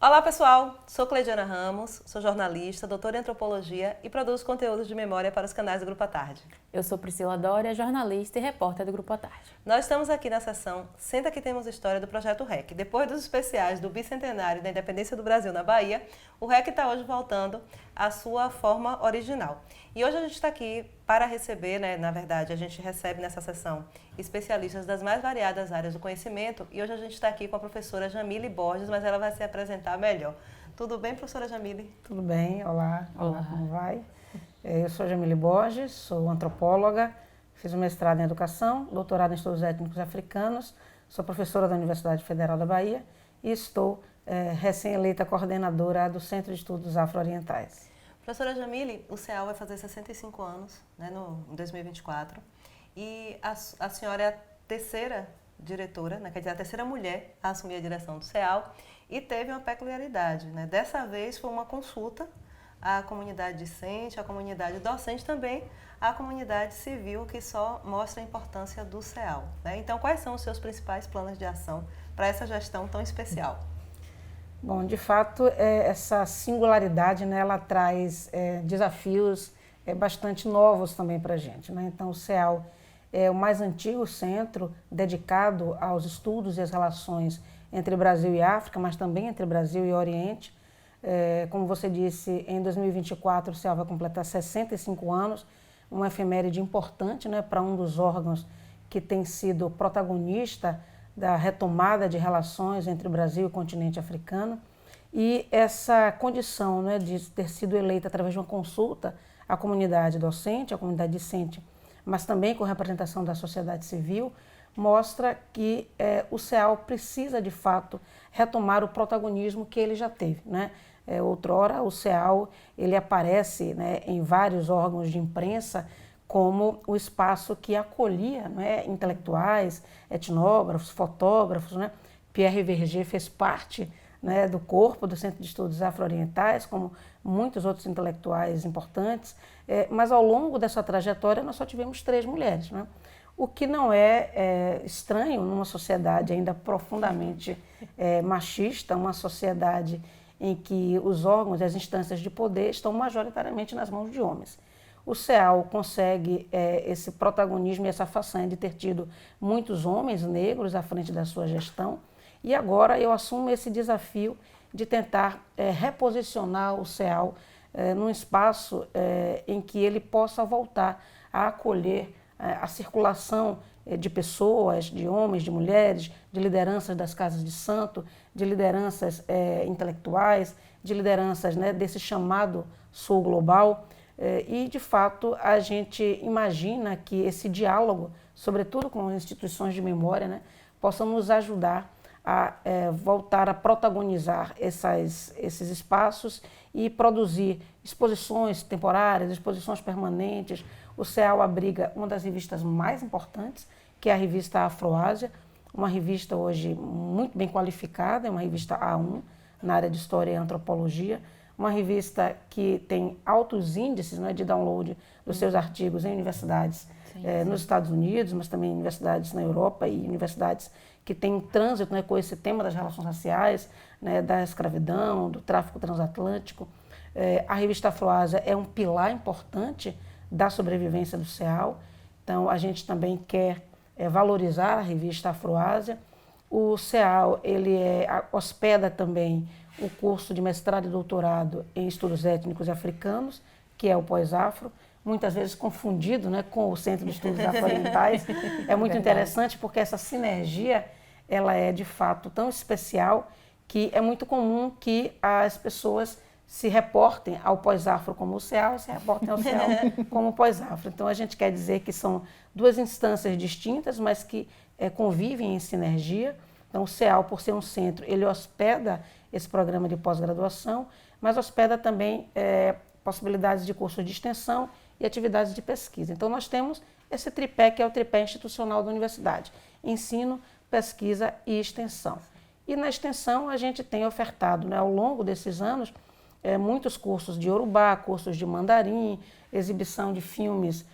Olá pessoal, sou Cleidiana Ramos, sou jornalista, doutora em antropologia e produzo conteúdos de memória para os canais do Grupo à Tarde. Eu sou Priscila Dória, jornalista e repórter do Grupo à Tarde. Nós estamos aqui na sessão Senta que Temos História do Projeto REC. Depois dos especiais do bicentenário da independência do Brasil na Bahia, o REC está hoje voltando à sua forma original. E hoje a gente está aqui para receber, na verdade, a gente recebe nessa sessão especialistas das mais variadas áreas do conhecimento e hoje a gente está aqui com a professora Jamile Borges, mas ela vai se apresentar melhor. Tudo bem, professora Jamile? Tudo bem, olá, como vai? Eu sou Jamile Borges, sou antropóloga, fiz um mestrado em educação, doutorado em estudos étnicos africanos, sou professora da Universidade Federal da Bahia e estou recém-eleita coordenadora do Centro de Estudos Afro-Orientais. Professora Jamile, o CEAL vai fazer 65 anos, em 2024, e a senhora é a terceira diretora, quer dizer, a terceira mulher a assumir a direção do CEAL, e teve uma peculiaridade, Dessa vez foi uma consulta à comunidade discente, à comunidade docente também, à comunidade civil, que só mostra a importância do CEAL. Então, quais são os seus principais planos de ação para essa gestão tão especial? Bom, de fato, essa singularidade, ela traz desafios bastante novos também para a gente. Então, o CEAL é o mais antigo centro dedicado aos estudos e às relações entre Brasil e África, mas também entre Brasil e Oriente. Como você disse, em 2024 o CEAL vai completar 65 anos, uma efeméride importante para um dos órgãos que tem sido protagonista da retomada de relações entre o Brasil e o continente africano. E essa condição de ter sido eleita através de uma consulta à comunidade docente, à comunidade discente, mas também com representação da sociedade civil, mostra que o CEAL precisa, de fato, retomar o protagonismo que ele já teve. Outrora, o CEAL ele aparece em vários órgãos de imprensa como o espaço que acolhia intelectuais, etnógrafos, fotógrafos. Pierre Verger fez parte do corpo do Centro de Estudos Afro-Orientais, como muitos outros intelectuais importantes, mas ao longo dessa trajetória nós só tivemos 3 mulheres. O que não é estranho numa sociedade ainda profundamente machista, uma sociedade em que os órgãos e as instâncias de poder estão majoritariamente nas mãos de homens. O CEAL consegue esse protagonismo e essa façanha de ter tido muitos homens negros à frente da sua gestão, e agora eu assumo esse desafio de tentar reposicionar o CEAL num espaço em que ele possa voltar a acolher a circulação de pessoas, de homens, de mulheres, de lideranças das casas de santo, de lideranças intelectuais, de lideranças desse chamado sul global. E, de fato, a gente imagina que esse diálogo, sobretudo com as instituições de memória, possa nos ajudar a voltar a protagonizar esses espaços e produzir exposições temporárias, exposições permanentes. O CEAL abriga uma das revistas mais importantes, que é a revista Afroásia, uma revista hoje muito bem qualificada, é uma revista A1 na área de História e Antropologia, uma revista que tem altos índices de download dos seus artigos em universidades nos Estados Unidos, mas também em universidades na Europa e universidades que têm trânsito com esse tema das relações raciais, da escravidão, do tráfico transatlântico. A revista Afroásia é um pilar importante da sobrevivência do CEAL, então a gente também quer valorizar a revista Afroásia. O CEAL ele hospeda também o curso de mestrado e doutorado em estudos étnicos e africanos, que é o pós-afro, muitas vezes confundido com o Centro de Estudos Afro-Orientais. É muito interessante porque essa sinergia ela é de fato tão especial que é muito comum que as pessoas se reportem ao pós-afro como o CEAL e se reportem ao CEAL como o pós-afro. Então a gente quer dizer que são 2 instâncias distintas, mas que convivem em sinergia. Então o CEAL, por ser um centro, ele hospeda esse programa de pós-graduação, mas hospeda também possibilidades de cursos de extensão e atividades de pesquisa. Então nós temos esse tripé, que é o tripé institucional da universidade: ensino, pesquisa e extensão. E na extensão a gente tem ofertado, ao longo desses anos, muitos cursos de Yorubá, cursos de Mandarim, exibição de filmes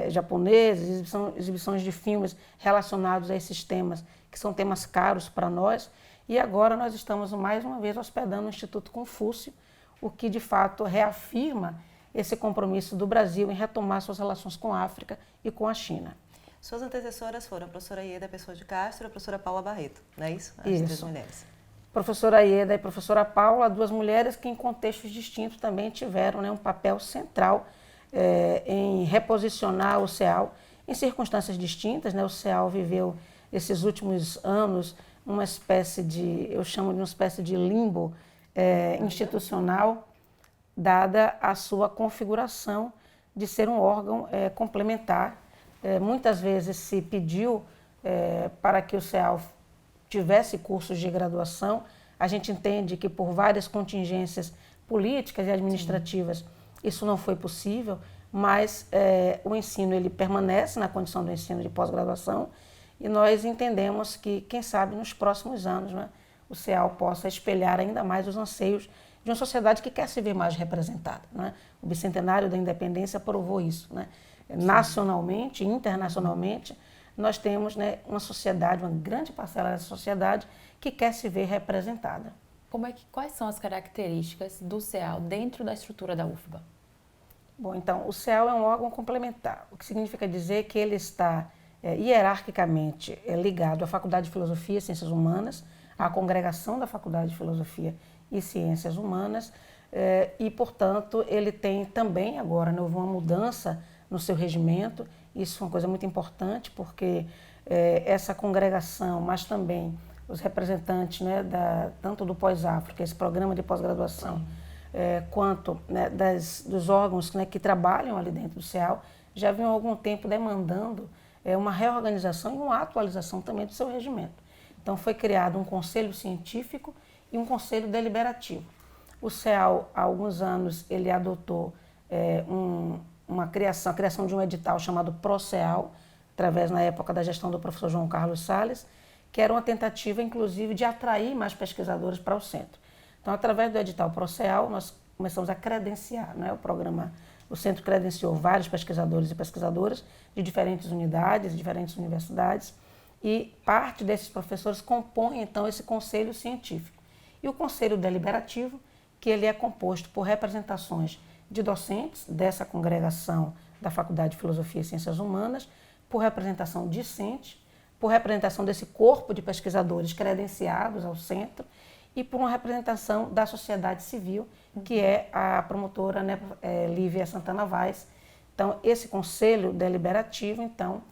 japoneses, exibições de filmes relacionados a esses temas, que são temas caros para nós. E agora nós estamos mais uma vez hospedando o Instituto Confúcio, o que de fato reafirma esse compromisso do Brasil em retomar suas relações com a África e com a China. Suas antecessoras foram a professora Ieda Pessoa de Castro e a professora Paula Barreto, não é isso? As Isso. três mulheres. Professora Ieda e professora Paula, duas mulheres que em contextos distintos também tiveram, né, um papel central em reposicionar o CEAL em circunstâncias distintas, né? O CEAL viveu esses últimos anos uma espécie de, eu chamo de uma espécie de limbo institucional, dada a sua configuração de ser um órgão complementar. Muitas vezes se pediu para que o CEAL tivesse cursos de graduação. A gente entende que por várias contingências políticas e administrativas isso não foi possível, mas o ensino ele permanece na condição do ensino de pós-graduação e nós entendemos que, quem sabe, nos próximos anos, né, o CEAL possa espelhar ainda mais os anseios de uma sociedade que quer se ver mais representada, né? O bicentenário da independência provou isso, né? Nacionalmente e internacionalmente, nós temos, né, uma sociedade, uma grande parcela da sociedade que quer se ver representada. Quais são as características do CEAL dentro da estrutura da UFBA? Bom, então, o CEAL é um órgão complementar, o que significa dizer que ele está hierarquicamente ligado à Faculdade de Filosofia e Ciências Humanas, à congregação da Faculdade de Filosofia e Ciências Humanas, e, portanto, ele tem também agora, né, houve uma mudança no seu regimento. Isso é uma coisa muito importante, porque essa congregação, mas também os representantes, né, tanto do Pós-África, esse programa de pós-graduação, quanto, né, dos órgãos, né, que trabalham ali dentro do CEAL, já vinham há algum tempo demandando uma reorganização e uma atualização também do seu regimento. Então foi criado um conselho científico e um conselho deliberativo. O CEAL, há alguns anos, ele adotou a criação de um edital chamado ProCEAL, através, na época da gestão do professor João Carlos Salles, que era uma tentativa, inclusive, de atrair mais pesquisadores para o centro. Então, através do edital ProCEAL, nós começamos a credenciar, né? O centro credenciou vários pesquisadores e pesquisadoras de diferentes unidades, diferentes universidades, e parte desses professores compõe, então, esse conselho científico. E o conselho deliberativo, que ele é composto por representações de docentes dessa congregação da Faculdade de Filosofia e Ciências Humanas, por representação discente, por representação desse corpo de pesquisadores credenciados ao centro e por uma representação da sociedade civil, que é a promotora, né, Lívia Santana Vaz. Então, esse conselho deliberativo, então,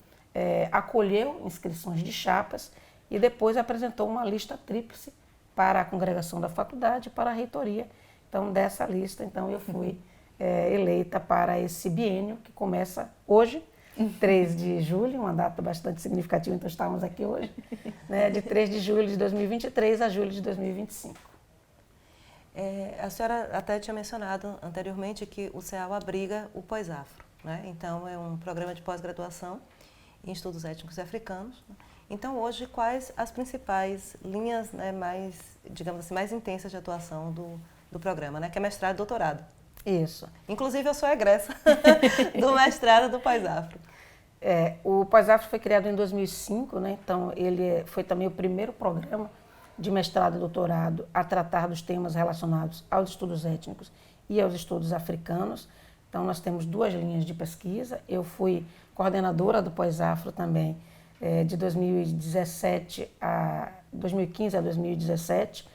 acolheu inscrições de chapas e depois apresentou uma lista tríplice para a congregação da faculdade e para a reitoria. Então, dessa lista, então, eu fui eleita para esse biênio que começa hoje, 3 de julho, uma data bastante significativa, então estamos aqui hoje, né, de 3 de julho de 2023 a julho de 2025. A senhora até tinha mencionado anteriormente que o CEAL abriga o Pós-Afro, né? Então é um programa de pós-graduação em estudos étnicos e africanos. Então hoje quais as principais linhas, né, mais, digamos assim, mais intensas de atuação do programa, né, que é mestrado e doutorado? Isso. Inclusive eu sou egressa do mestrado do Pós-Afro. O Pós-Afro foi criado em 2005, né? Então ele foi também o primeiro programa de mestrado e doutorado a tratar dos temas relacionados aos estudos étnicos e aos estudos africanos. Então nós temos 2 linhas de pesquisa. Eu fui coordenadora do Pós-Afro também de 2015 a 2017.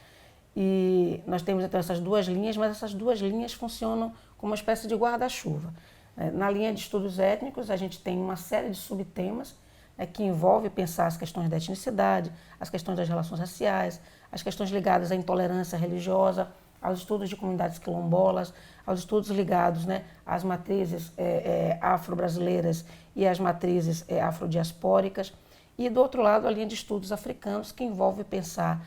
E nós temos então essas 2 linhas, mas essas 2 linhas funcionam como uma espécie de guarda-chuva. Na linha de estudos étnicos, a gente tem uma série de subtemas que envolve pensar as questões da etnicidade, as questões das relações raciais, as questões ligadas à intolerância religiosa, aos estudos de comunidades quilombolas, aos estudos ligados, né, às matrizes afro-brasileiras e às matrizes afrodiaspóricas. E, do outro lado, a linha de estudos africanos, que envolve pensar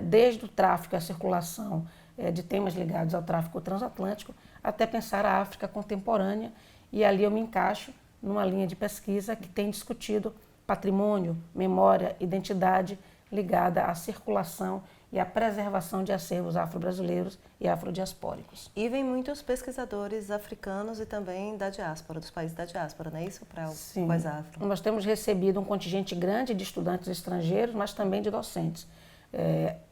desde o tráfico e a circulação de temas ligados ao tráfico transatlântico, até pensar a África contemporânea. E ali eu me encaixo numa linha de pesquisa que tem discutido patrimônio, memória, identidade ligada à circulação e à preservação de acervos afro-brasileiros e afrodiaspóricos. E vem muitos pesquisadores africanos e também da diáspora, dos países da diáspora, não é isso? Para o Pós-Afro. Nós temos recebido um contingente grande de estudantes estrangeiros, mas também de docentes.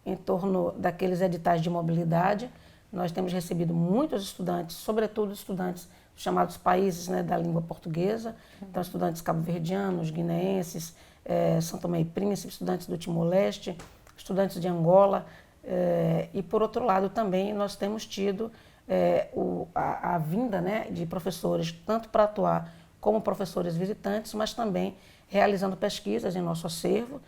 em torno daqueles editais de mobilidade. Nós temos recebido muitos estudantes, sobretudo estudantes dos chamados países, né, da língua portuguesa, então estudantes cabo-verdianos, guineenses, São Tomé e Príncipe, estudantes do Timor-Leste, estudantes de Angola, e por outro lado também nós temos tido a vinda, né, de professores, tanto para atuar como professores visitantes, mas também realizando pesquisas em nosso acervo.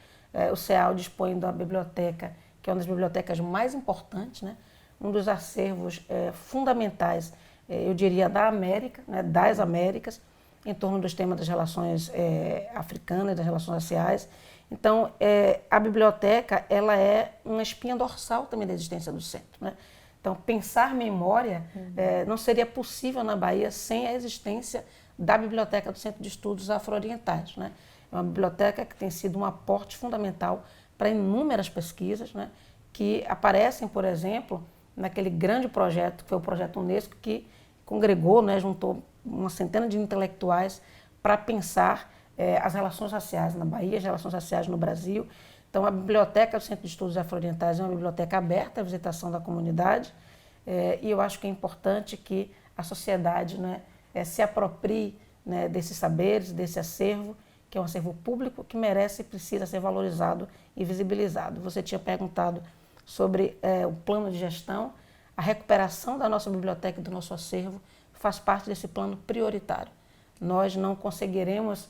O CEAL dispõe da biblioteca, que é uma das bibliotecas mais importantes, né, um dos acervos fundamentais, eu diria, da América, né, das Américas, em torno dos temas das relações africanas, das relações raciais. Então, a biblioteca ela é uma espinha dorsal também da existência do centro, né? Então, pensar memória não seria possível na Bahia sem a existência da Biblioteca do Centro de Estudos Afro-Orientais, né? É uma biblioteca que tem sido um aporte fundamental para inúmeras pesquisas, né, que aparecem, por exemplo, naquele grande projeto, que foi o projeto Unesco, que congregou, né, juntou uma centena de intelectuais para pensar as relações raciais na Bahia, as relações raciais no Brasil. Então, a Biblioteca do Centro de Estudos Afro-Orientais é uma biblioteca aberta à visitação da comunidade, e eu acho que é importante que a sociedade, né, se aproprie, né, desses saberes, desse acervo, que é um acervo público que merece e precisa ser valorizado e visibilizado. Você tinha perguntado sobre o plano de gestão. A recuperação da nossa biblioteca e do nosso acervo faz parte desse plano prioritário. Nós não conseguiremos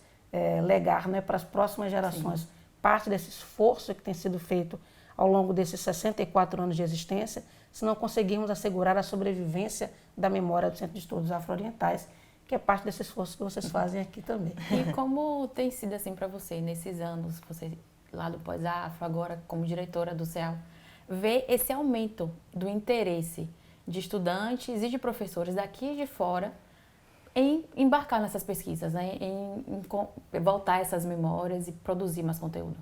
legar, né, para as próximas gerações Sim. parte desse esforço que tem sido feito ao longo desses 64 anos de existência, se não conseguirmos assegurar a sobrevivência da memória do Centro de Estudos Afro-Orientais, que é parte desse esforço que vocês fazem aqui também. E como tem sido assim para você nesses anos, você lá do Pós-Afro, agora como diretora do CEAL, ver esse aumento do interesse de estudantes e de professores daqui e de fora em embarcar nessas pesquisas, né? em voltar essas memórias e produzir mais conteúdo?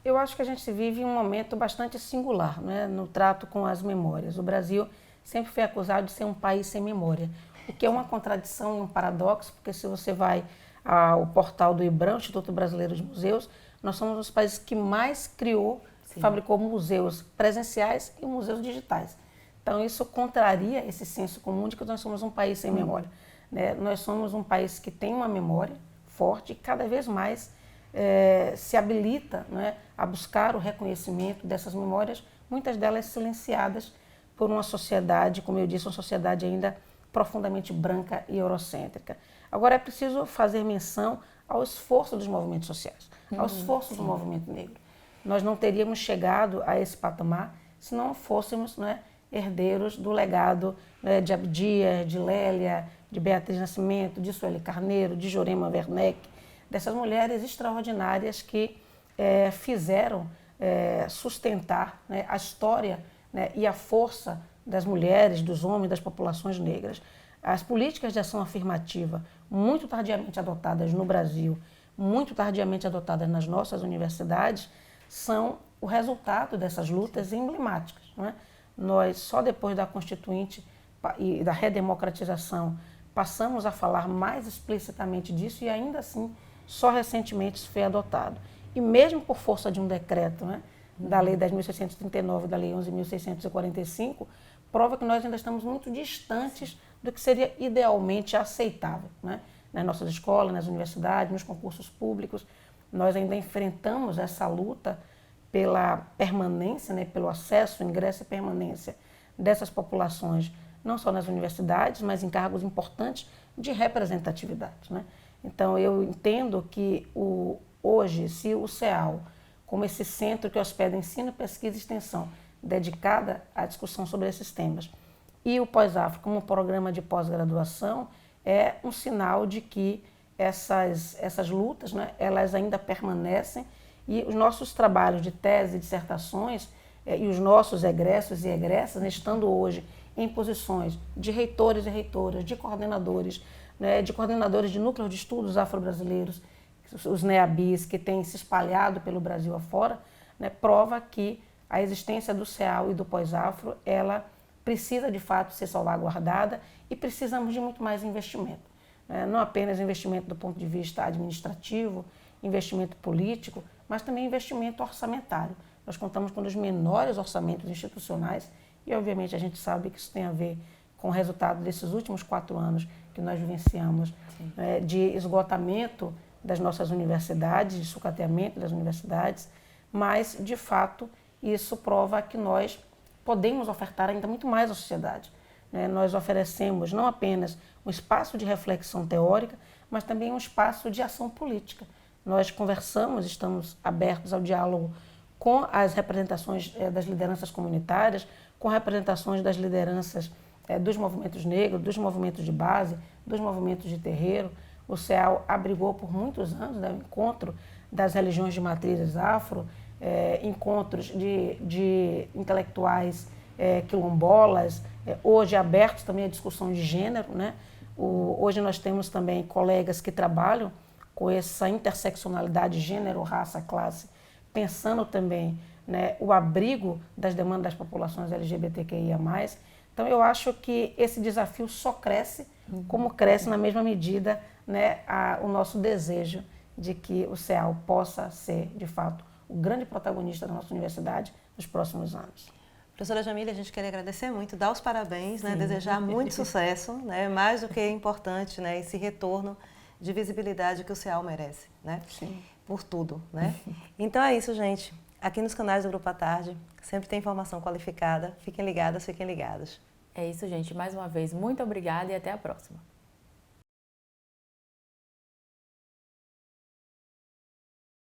Eu acho que a gente vive um momento bastante singular, né, no trato com as memórias. O Brasil sempre foi acusado de ser um país sem memória, o que é uma contradição e um paradoxo, porque se você vai ao portal do IBRAM, Instituto Brasileiro de Museus, nós somos um dos países que mais criou, Sim. fabricou museus presenciais e museus digitais. Então isso contraria esse senso comum de que nós somos um país sem memória, né? Nós somos um país que tem uma memória forte e cada vez mais se habilita, né, a buscar o reconhecimento dessas memórias, muitas delas silenciadas por uma sociedade, como eu disse, uma sociedade ainda profundamente branca e eurocêntrica. Agora é preciso fazer menção ao esforço dos movimentos sociais, ao esforço do movimento negro. Nós não teríamos chegado a esse patamar se não fôssemos, né, herdeiros do legado, né, de Abdias, de Lélia, de Beatriz Nascimento, de Sueli Carneiro, de Jurema Werneck, dessas mulheres extraordinárias que fizeram sustentar, né, a história, né, e a força das mulheres, dos homens, das populações negras. As políticas de ação afirmativa, muito tardiamente adotadas no Brasil, muito tardiamente adotadas nas nossas universidades, são o resultado dessas lutas emblemáticas, né? Nós, só depois da Constituinte e da redemocratização, passamos a falar mais explicitamente disso e ainda assim, só recentemente isso foi adotado. E mesmo por força de um decreto, né, da Lei 10.639 e da Lei 11.645, prova que nós ainda estamos muito distantes do que seria idealmente aceitável, né? Nas nossas escolas, nas universidades, nos concursos públicos. Nós ainda enfrentamos essa luta pela permanência, né, pelo acesso, ingresso e permanência dessas populações, não só nas universidades, mas em cargos importantes de representatividade, né? Então, eu entendo que hoje, se o CEAL, como esse centro que hospeda ensino, pesquisa e extensão, dedicada à discussão sobre esses temas, e o Pós-Afro como um programa de pós-graduação, é um sinal de que essas lutas, né, elas ainda permanecem e os nossos trabalhos de tese e dissertações e os nossos egressos e egressas, né, estando hoje em posições de reitores e reitoras, de coordenadores, né, de coordenadores de núcleos de estudos afro-brasileiros, os NEABIs, que têm se espalhado pelo Brasil afora, né, prova que a existência do CEAL e do Pós-Afro, ela precisa de fato ser salvaguardada e precisamos de muito mais investimento, né? Não apenas investimento do ponto de vista administrativo, investimento político, mas também investimento orçamentário. nós contamos com um dos menores orçamentos institucionais e, obviamente, a gente sabe que isso tem a ver com o resultado desses últimos 4 anos que nós vivenciamos, de esgotamento das nossas universidades, de sucateamento das universidades, mas, de fato, isso prova que nós podemos ofertar ainda muito mais à sociedade. Nós oferecemos não apenas um espaço de reflexão teórica, mas também um espaço de ação política. Nós conversamos, estamos abertos ao diálogo com as representações das lideranças comunitárias, com representações das lideranças dos movimentos negros, dos movimentos de base, dos movimentos de terreiro. O CEAL abrigou por muitos anos o encontro das religiões de matrizes afro, encontros de intelectuais quilombolas, hoje abertos também à discussão de gênero. Hoje nós temos também colegas que trabalham com essa interseccionalidade gênero, raça, classe, pensando também o abrigo das demandas das populações LGBTQIA+. Então eu acho que esse desafio só cresce, como cresce na mesma medida o nosso desejo de que o CEAL possa ser, de fato, o grande protagonista da nossa universidade nos próximos anos. Professora Jamília, a gente queria agradecer muito, dar os parabéns, desejar muito sucesso, mais do que importante, esse retorno de visibilidade que o CEAL merece, por tudo. Então é isso, gente. Aqui nos canais do Grupo à Tarde, sempre tem informação qualificada. Fiquem ligadas, fiquem ligados. É isso, gente. Mais uma vez, muito obrigada e até a próxima.